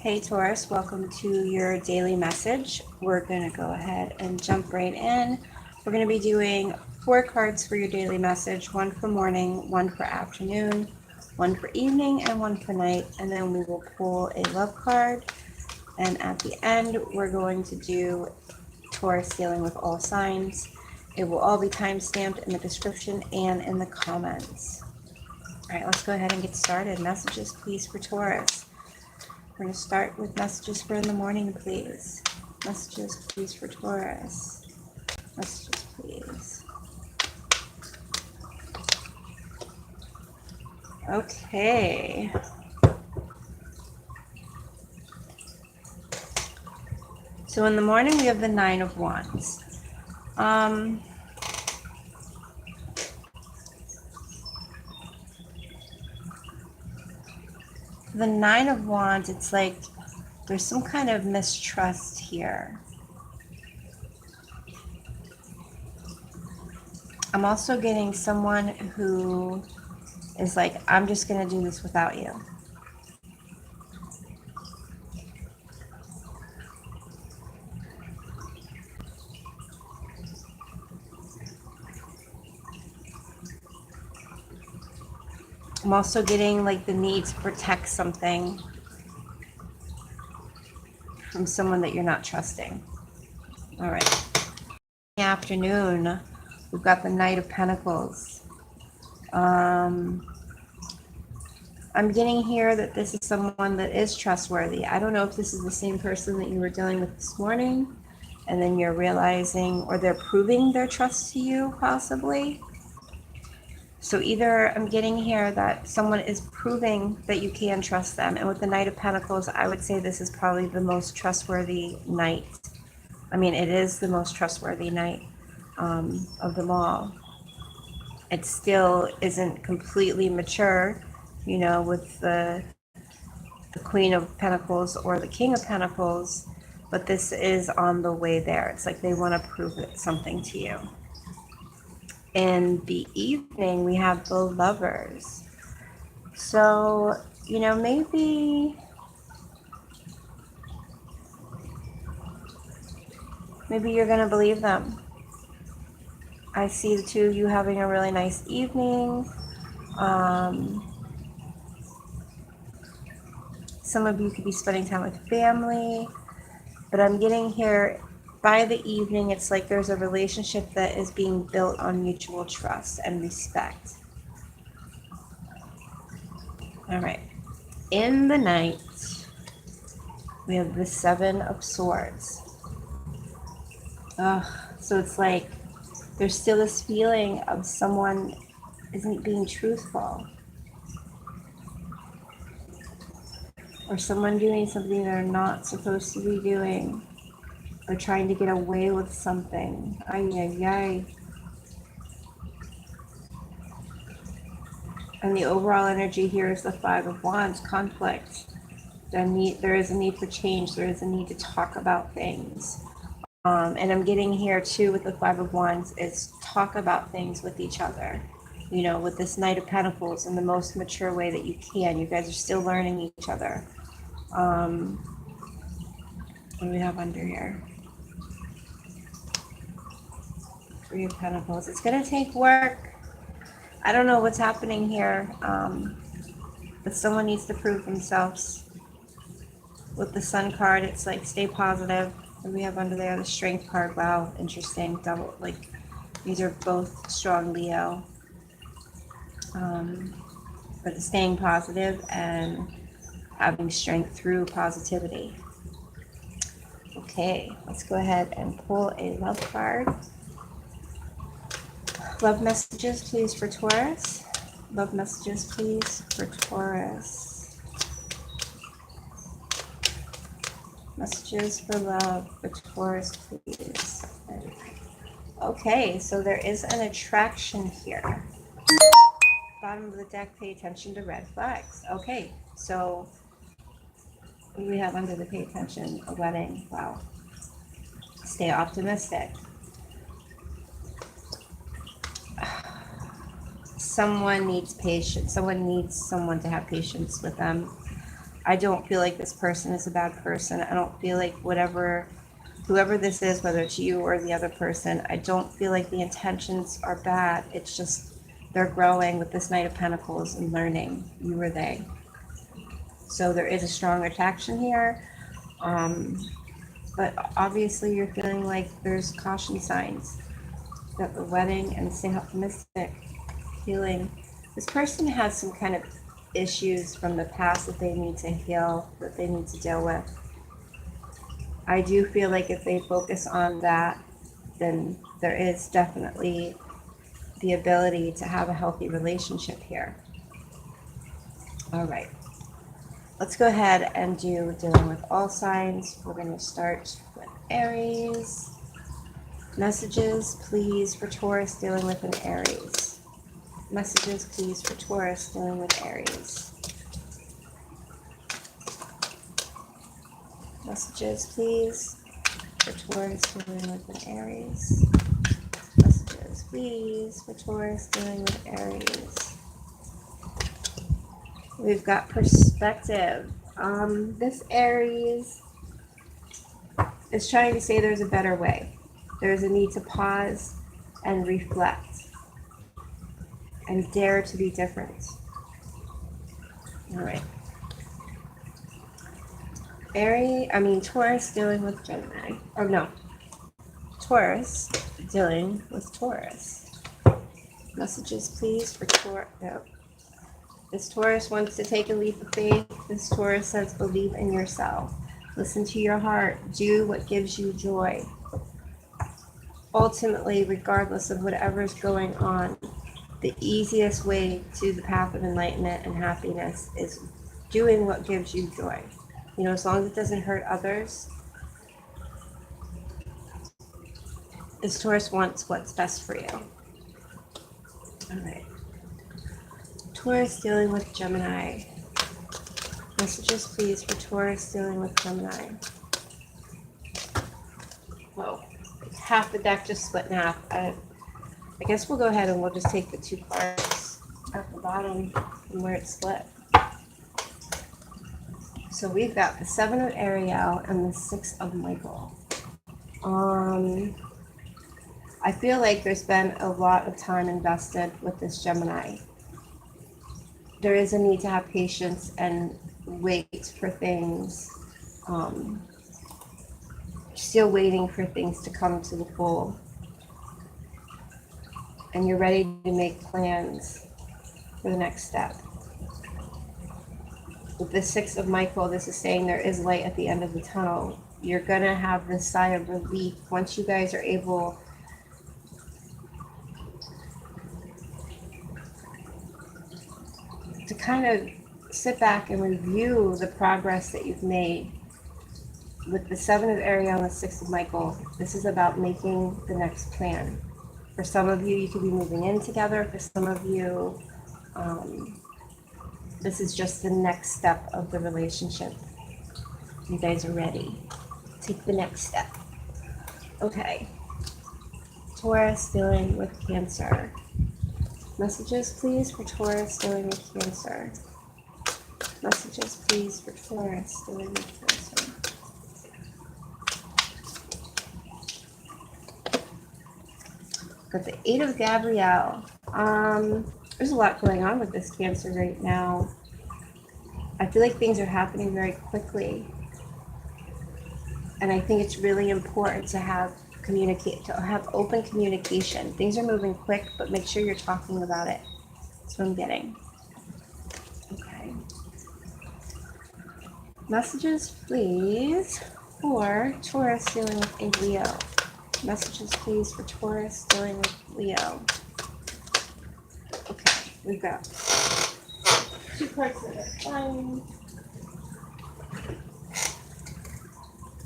Hey Taurus, welcome to your daily message. We're going to go ahead and jump right in. We're going to be doing 4 cards for your daily message, 1 for morning, 1 for afternoon, 1 for evening, and 1 for night. And then we will pull a love card. And at the end, we're going to do Taurus dealing with all signs. It will all be time-stamped in the description and in the comments. All right, let's go ahead and get started. Messages, please, for Taurus. We're going to start with messages for in the morning, please. Messages, please, for Taurus. Messages, please. Okay. So in the morning, we have the 9 of Wands. The 9 of Wands, it's like there's some kind of mistrust here. I'm also getting someone who is like, I'm just going to do this without you. I'm also getting like the need to protect something from someone that you're not trusting. All right. In the afternoon, we've got the Knight of Pentacles. I'm getting here that this is someone that is trustworthy. I don't know if this is the same person that you were dealing with this morning, and then you're realizing, or they're proving their trust to you, possibly. So either I'm getting here that someone is proving that you can trust them. And with the Knight of Pentacles, I would say this is probably the most trustworthy knight. I mean, it is the most trustworthy knight of them all. It still isn't completely mature, you know, with the Queen of Pentacles or the King of Pentacles, but this is on the way there. It's like they want to prove something to you. In the evening, we have the Lovers. So, you know, maybe you're going to believe them. I see the two of you having a really nice evening. Some of you could be spending time with family, but I'm getting here by the evening, it's like there's a relationship that is being built on mutual trust and respect. All right. In the night, we have the 7 of Swords. So it's like there's still this feeling of someone isn't being truthful, or someone doing something they're not supposed to be doing, or trying to get away with something. Ay, ay, ay. And the overall energy here is the 5 of Wands, conflict. There is a need for change. There is a need to talk about things. And I'm getting here too with the 5 of Wands is talk about things with each other. You know, with this Knight of Pentacles in the most mature way that you can. You guys are still learning each other. What do we have under here? 3 of Pentacles. It's going to take work. I don't know what's happening here, but someone needs to prove themselves. With the Sun card, it's like stay positive. And we have under there the Strength card. Wow, interesting. Double, like these are both strong Leo. But staying positive and having strength through positivity. Okay, let's go ahead and pull a love card. Love messages, please, for Taurus. Love messages, please, for Taurus. Messages for love for Taurus, please. Okay, so there is an attraction here. Bottom of the deck, pay attention to red flags. Okay, so what do we have under the pay attention? A wedding. Wow. Stay optimistic. Someone needs patience. Someone needs someone to have patience with them. I don't feel like this person is a bad person. I don't feel like whoever this is, whether it's you or the other person, I don't feel like the intentions are bad. It's just they're growing with this Knight of Pentacles and learning, you or they. So there is a strong attraction here. But obviously you're feeling like there's caution signs. Got the wedding and staying optimistic, healing. This person has some kind of issues from the past that they need to heal, that they need to deal with. I do feel like if they focus on that, then there is definitely the ability to have a healthy relationship here. All right. Let's go ahead and do dealing with all signs. We're going to start with Aries. Messages, please, for Taurus dealing with an Aries. Messages, please, for Taurus dealing with Aries. Messages, please, for Taurus dealing with an Aries. Messages, please, for Taurus dealing with Aries. We've got perspective. This Aries is trying to say there's a better way. There's a need to pause and reflect and dare to be different. All right. Taurus dealing with Gemini. Oh no. Taurus dealing with Taurus. Messages, please, for Taurus. No. This Taurus wants to take a leap of faith. This Taurus says, believe in yourself. Listen to your heart. Do what gives you joy. Ultimately, regardless of whatever's going on, the easiest way to the path of enlightenment and happiness is doing what gives you joy. You know, as long as it doesn't hurt others. This Taurus wants what's best for you. All right. Taurus dealing with Gemini. Messages, please, for Taurus dealing with Gemini. Whoa. Half the deck just split in half. I guess we'll go ahead and we'll just take the two cards at the bottom from where it split. So we've got the 7 of Ariel and the 6 of Michael. I feel like there's been a lot of time invested with this Gemini. There is a need to have patience and wait for things. Still waiting for things to come to the full. And you're ready to make plans for the next step. With the 6 of Michael, this is saying there is light at the end of the tunnel. You're going to have this sigh of relief once you guys are able to kind of sit back and review the progress that you've made. With the 7 of Ariel and the 6 of Michael, this is about making the next plan. For some of you, you could be moving in together. For some of you, this is just the next step of the relationship. You guys are ready. Take the next step. Okay. Taurus dealing with Cancer. Messages, please, for Taurus dealing with Cancer. Messages, please, for Taurus dealing with Cancer. Got the 8 of Gabrielle. There's a lot going on with this Cancer right now. I feel like things are happening very quickly. And I think it's really important to have open communication. Things are moving quick, but make sure you're talking about it. That's what I'm getting. Okay. Messages, please, for Taurus dealing with a Leo. Messages, please, for Taurus dealing with Leo. Okay, we've got 2 cards that are fine.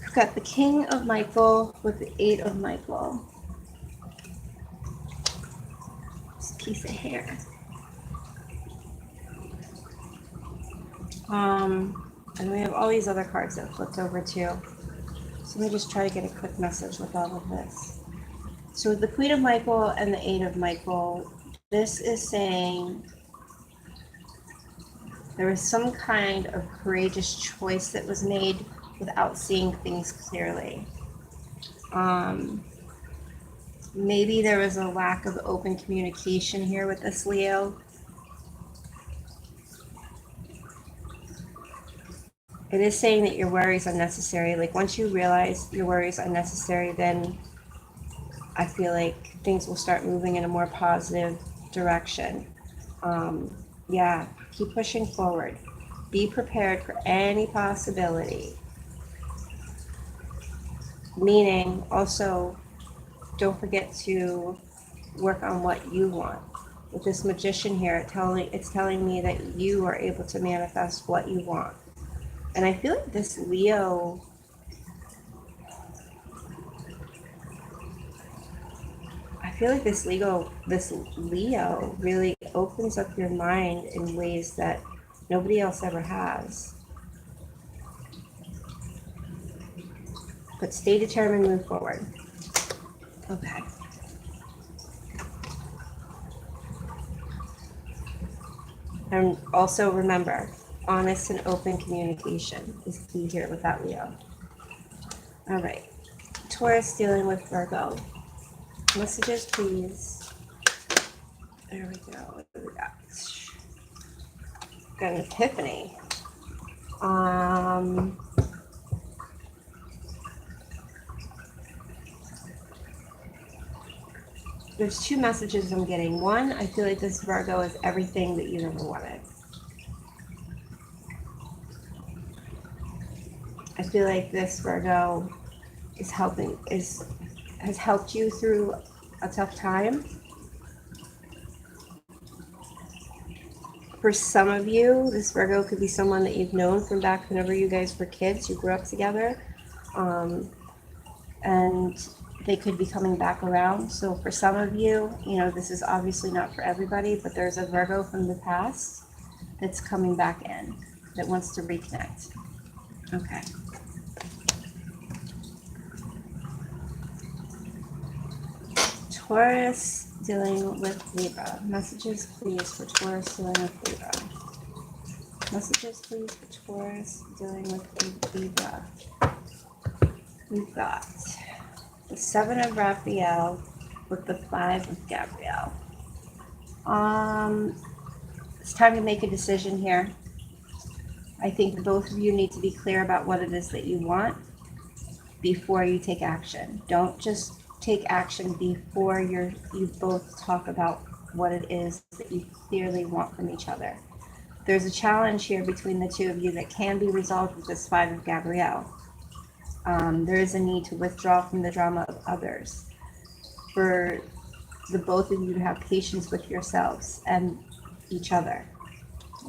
We've got the King of Michael with the 8 of Michael. This piece of hair. And we have all these other cards that flipped over too. So let me just try to get a quick message with all of this. So with the Queen of Michael and the 8 of Michael, this is saying There was some kind of courageous choice that was made without seeing things clearly. Maybe there was a lack of open communication here with this Leo. It is saying that your worry is unnecessary. Like once you realize your worry is unnecessary, then I feel like things will start moving in a more positive direction. Yeah, keep pushing forward. Be prepared for any possibility. Meaning also, don't forget to work on what you want. With this Magician here, it's telling me that you are able to manifest what you want. And I feel like this Leo, this Leo really opens up your mind in ways that nobody else ever has. But stay determined, move forward. Okay. And also remember, honest and open communication is key here with that Leo. All right. Taurus dealing with Virgo. Messages, please. There we go. What do we got? Got an epiphany. There's two messages I'm getting. One, I feel like this Virgo is everything that you ever wanted. I feel like this Virgo is has helped you through a tough time. For some of you, this Virgo could be someone that you've known from back whenever you guys were kids, you grew up together, and they could be coming back around. So for some of you, this is obviously not for everybody, but there's a Virgo from the past that's coming back in, that wants to reconnect. Okay. Taurus dealing with Libra. Messages, please, for Taurus dealing with Libra. Messages, please, for Taurus dealing with Libra. We've got the 7 of Raphael with the 5 of Gabriel. It's time to make a decision here. I think both of you need to be clear about what it is that you want before you take action. Don't just take action before you both talk about what it is that you clearly want from each other. There's a challenge here between the two of you that can be resolved with this 5 of Gabriel. There is a need to withdraw from the drama of others, for the both of you to have patience with yourselves and each other.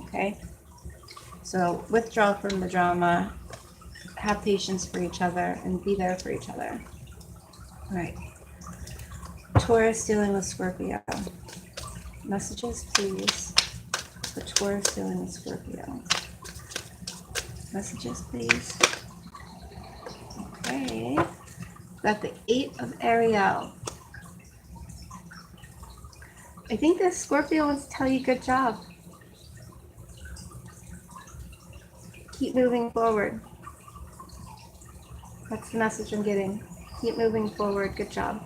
Okay? So withdraw from the drama, have patience for each other, and be there for each other. All right. Taurus dealing with Scorpio. Messages, please, for Taurus dealing with Scorpio. Messages, please. Okay. Got the 8 of Ariel. I think this Scorpio wants to tell you good job. Keep moving forward. That's the message I'm getting. Keep moving forward. Good job.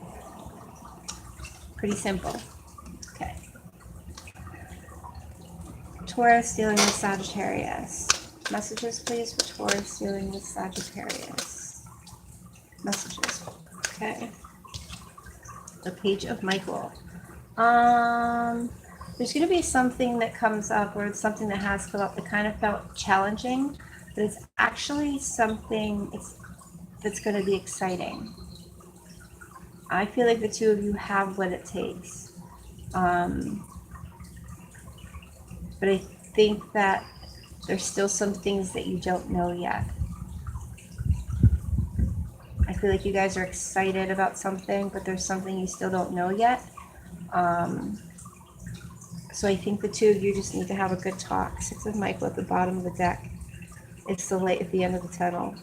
Pretty simple. Okay. Taurus dealing with Sagittarius. Messages, please, for Taurus dealing with Sagittarius. Messages. Okay. The Page of Michael. There's going to be something that comes up, or something that has come up that kind of felt challenging, but it's actually something that's going to be exciting. I feel like the two of you have what it takes. But I think that there's still some things that you don't know yet. I feel like you guys are excited about something, but there's something you still don't know yet. So I think the two of you just need to have a good talk. 6 of Michael at the bottom of the deck. It's the light at the end of the tunnel.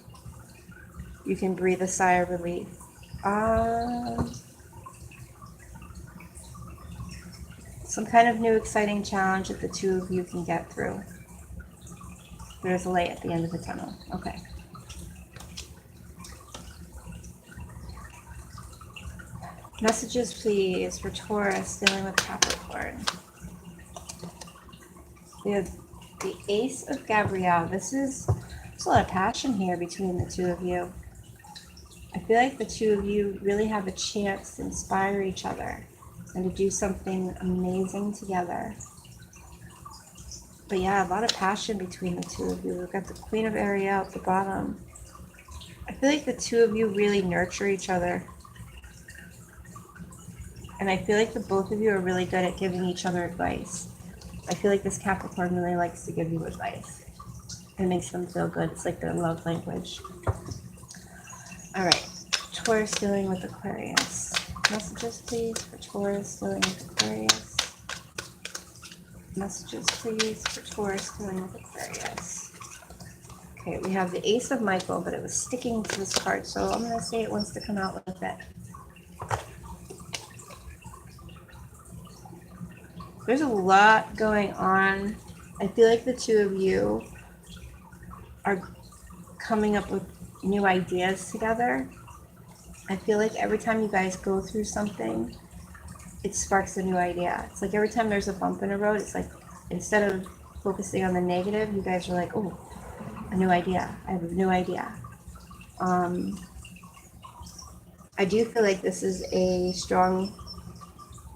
You can breathe a sigh of relief. Some kind of new exciting challenge that the two of you can get through. There's a light at the end of the tunnel. Okay. Messages, please, for Taurus dealing with Capricorn. We have the Ace of Gabrielle. There's a lot of passion here between the two of you. I feel like the two of you really have a chance to inspire each other and to do something amazing together. But yeah, a lot of passion between the two of you. We've got the Queen of Ariel at the bottom. I feel like the two of you really nurture each other. And I feel like the both of you are really good at giving each other advice. I feel like this Capricorn really likes to give you advice. It makes them feel good. It's like their love language. All right. Taurus dealing with Aquarius. Messages, please, for Taurus dealing with Aquarius. Messages, please, for Taurus dealing with Aquarius. Okay, we have the Ace of Michael, but it was sticking to this card, so I'm going to say it wants to come out with it. There's a lot going on. I feel like the two of you are coming up with new ideas together. I feel like every time you guys go through something, it sparks a new idea. It's like every time there's a bump in the road, it's like instead of focusing on the negative, you guys are like, oh, a new idea. I have a new idea. I do feel like this is a strong,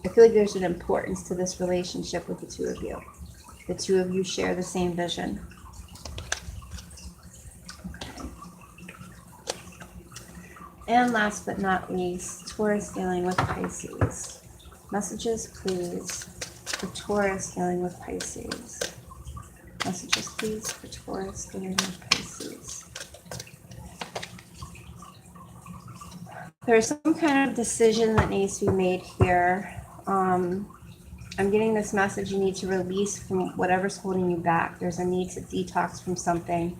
I feel like there's an importance to this relationship with the two of you. The two of you share the same vision. Okay. And last but not least, Taurus dealing with Pisces. Messages, please, for Taurus dealing with Pisces. Messages, please, for Taurus dealing with Pisces. There's some kind of decision that needs to be made here. I'm getting this message you need to release from whatever's holding you back. There's a need to detox from something.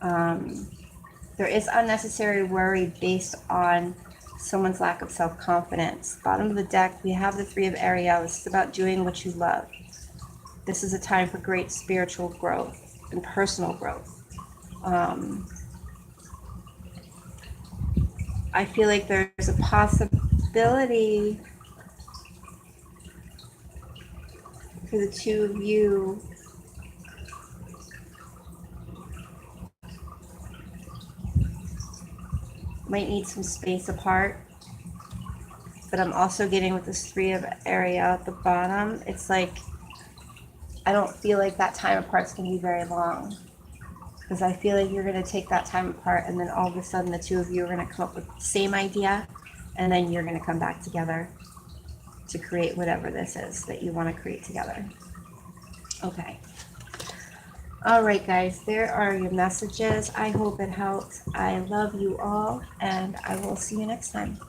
There is unnecessary worry based on someone's lack of self-confidence. Bottom of the deck, we have the Three of Ariel. This is about doing what you love. This is a time for great spiritual growth and personal growth. I feel like there's a possibility for the two of you might need some space apart, but I'm also getting with this Three of Ariel at the bottom. It's like, I don't feel like that time apart's going to be very long, because I feel like you're going to take that time apart and then all of a sudden the two of you are going to come up with the same idea, and then you're going to come back together to create whatever this is that you want to create together. Okay. All right, guys, there are your messages. I hope it helped. I love you all, and I will see you next time.